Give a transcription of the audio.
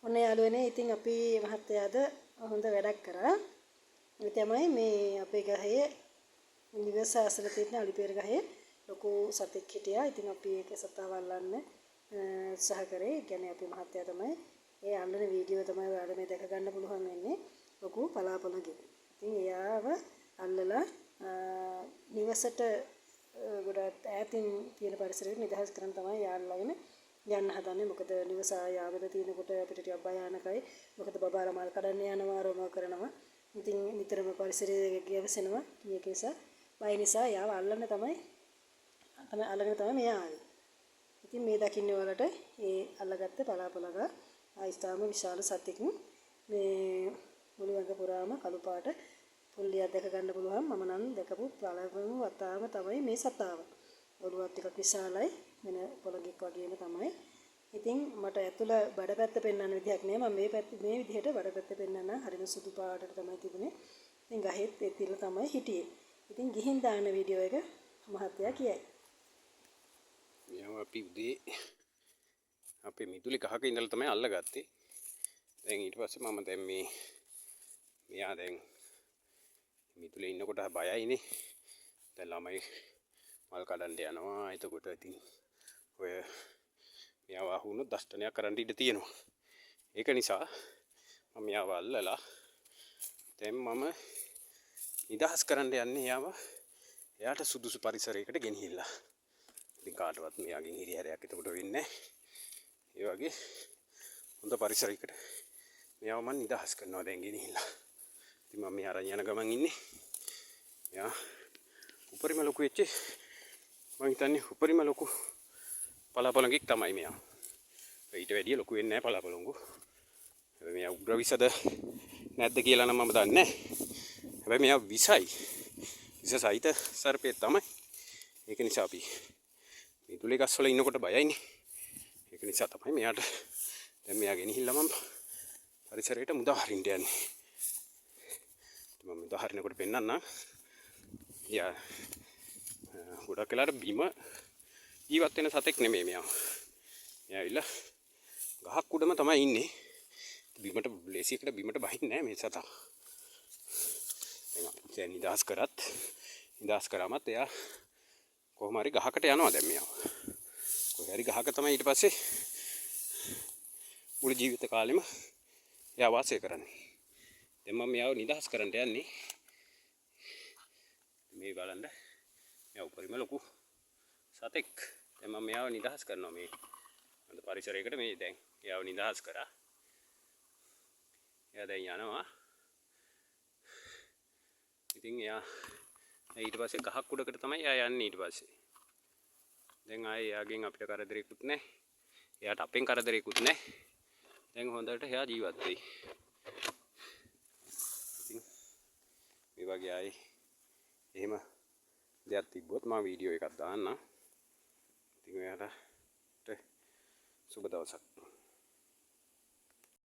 ඔන්න යාළුවනේ ඉතින් අපි මහත්තයාද හොඳ වැඩක් කරා. ඒ තමයි මේ අපේ ගහේ නිවස අසල තියෙන අලිපේර ගහේ ලොකු සතෙක් හිටියා. ඉතින් අපි ඒක සතාව අල්ලන්න උත්සාහ කරේ. ඒ කියන්නේ අපේ මහත්තයා තමයි ඒ අල්ලන වීඩියෝ තමයි ඔයාලා මේ දැක ගන්න පුළුවන් වෙන්නේ. ලොකු පලාපලකින්. ඉතින් එයාව අල්ලලා නිවසට ගොඩක් ඈතින් තියෙන පරිසරයක නිදහස් කරන් තමයි යාළුවගෙන යන්න හදන්නේ. මොකද නිවස යාවද තියෙනකොට අපිට ටිකක් භයානකයි. මොකද බබාලා මල් කඩන්න යනවා රෝම කරනවා. ඉතින් නිතරම පරිසරයේ ගැවසෙනවා. ඒක නිසා බය නිසා යාව අල්ලන්න තමයි අල්ලගෙන තමයි මෙයා ආවේ. ඉතින් මේ දකින්නේ වලට ඒ අල්ලගත්ත පලාපලක ආයිස්තාම විශාල සතෙක් මේ මුළු ඇඟ පුරාම කළු පාට පුල්ලියක් දැක ගන්න පුළුවන්. මම නම් දැකපු පළවෙනි වතාව තමයි මේ සතාව. ඔළුවත් ටිකක් විශාලයි වෙන පොළගෙක් වගේම තමයි. ඉතින් මට ඇතුළ බඩපැත්ත පෙන්වන්න විදිහක් නෑ. මම මේ විදිහට බඩපැත්ත පෙන්වන්න හරිම සුදු පාටට තමයි තිබුණේ. ඉතින් ගහෙත් ඒ තියලා තමයි හිටියේ. ඉතින් ගිහින් දාන වීඩියෝ එක මහත්තයා කියයි. මෙයාව අපි උදේ අපේ මිදුලේ ගහක ඉඳලා තමයි අල්ලගත්තේ. දැන් ඊට පස්සේ මම දැන් මෙයා දැන් මිදුලේ ඉන්නකොට බයයිනේ. දැන් ළමයි මල් කඩන්න යනවා. එතකොට ඉතින් ඔය මෙයාව අහුනොත් දෂ්ටනයක් කරන්න ඉඩ තියෙනවා. ඒක නිසා මම මෙයාව අල්ලලා දැන් මම නිදහස් කරන්න යන්නේ එයාට සුදුසු පරිසරයකට ගෙනිහිල්ලා. ඉතින් කාටවත් මෙයාගෙන් හිරිහැරයක් එතකොට වෙන්නේ නැහැ. ඒ වගේ හොඳ පරිසරයකට මෙයාව මම නිදහස් කරනවා දැන් ගෙනිහිල්ලා. ඉතින් මම මෙයා අරන් යන ගමන් ඉන්නේ. මෙයා උපරිම ලොකු වෙච්ච මම හිතන්නේ උපරිම ලොකු පලාපලංගික් තමයි මෙයා. ඊට වැඩිය ලොකු වෙන්නේ නැහැ පලාපලංගු. හැබැයි මෙයා උග්‍ර විසද නැද්ද කියලා නම් මම දන්නේ නැහැ. හැබැයි මෙයා විසයි. විස සහිත සර්පෙක් තමයි. ඒක නිසා අපි මිදුලේ ගස්වල ඉන්නකොට බයයිනේ. ඒක නිසා තමයි මෙයාට දැන් මෙයා ගෙනහිල්ලා මම පරිසරයට මුදා හරින්න යන්නේ. මම මුදා හරිනකොට පෙන්නන්නම්. යා ගොඩක් වෙලාවට බිම ජීවත් වෙන සතෙක් නෙමෙයි මෙයා. මෙයා ඇවිල්ලා ගහක් උඩම තමයි ඉන්නේ. බිමට ලේසියකට බිමට බහින්නේ නැහැ මේ සතා. දැන් නිදහස් කරාමත් එයා කොහොම හරි ගහකට යනවා දැන් මෙයා. කොහේ හරි ගහක තමයි ඊට පස්සේ මුළු ජීවිත කාලෙම එයා වාසය කරන්නේ. දැන් මම මෙයාව නිදහස් කරන්න යන්නේ. මේ බලන්න මෙයා උපරිම ලොකු සතෙක්. දැන් මම මෙයාව නිදහස් කරනවා මේ අද පරිසරයකට මේ දැන් එයාව නිදහස් කරා. එයා දැන් යනවා. ඉතින් එයා ඊට පස්සේ ගහක් උඩකට තමයි එයා යන්නේ ඊට පස්සේ. දැන් ආයේ එයාගෙන් අපිට කරදරයක්වත් නැහැ. එයාට අපෙන් කරදරයක්වත් නැහැ. දැන් හොඳට එයා ජීවත් වෙයි. ඉතින් මේ වගේ ආයේ එහෙම දෙයක් තිබ්බොත් මම වීඩියෝ එකක් දාන්නම්. ඉතින් ඔයාලට සුබ දවසක්.